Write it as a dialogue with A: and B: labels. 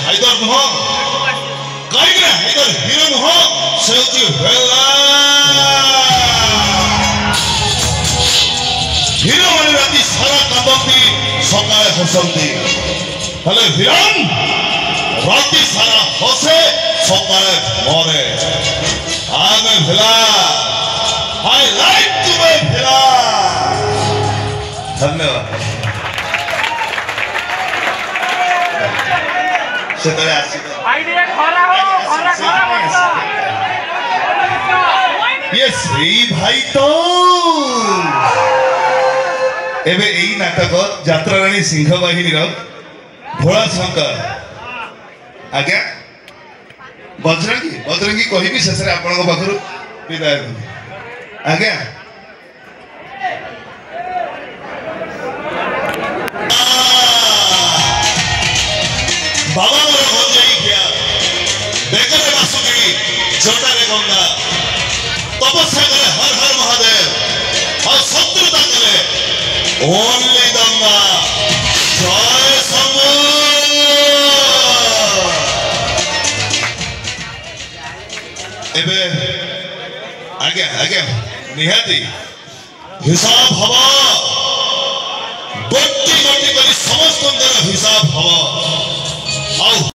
A: ହାଇଦର ନୁହଁ କାହିଁକି ନା ହାଇଦର ହିରୋ ନୁହଁ ସେ ହେଉଛି ହିରୋ ମାନେ ରାତି ସାରା କାନ୍ଦନ୍ତି ସକାଳେ ହସନ୍ତି ହେଲେ ଭିଲନ୍ ରାତି ସାରା ହସେ ସକାଳେ ମରେ ଆମେ billion I like to be billion ଧନ୍ୟବାଦ ସେତେବେଳେ ଆସିବେ ये सेई भाई तो एबे एई नाटक यात्रा रानी सिंह बाहिनी भोला शंकर आज्ञा बजरंगी बजरंगी कहबी शेष आपण पाखर विदाय आज्ञा बाबा मोर गंजाई किया बेकरे बासुकी जटारे गंगा तपस्या करे हर हर महादेव और शत्रुता करे ओनली गंगा जय शंभू एबे आगे आगे निहाती हिसाब हवा गोटी गोटी करी समस्त हिसाब हवा।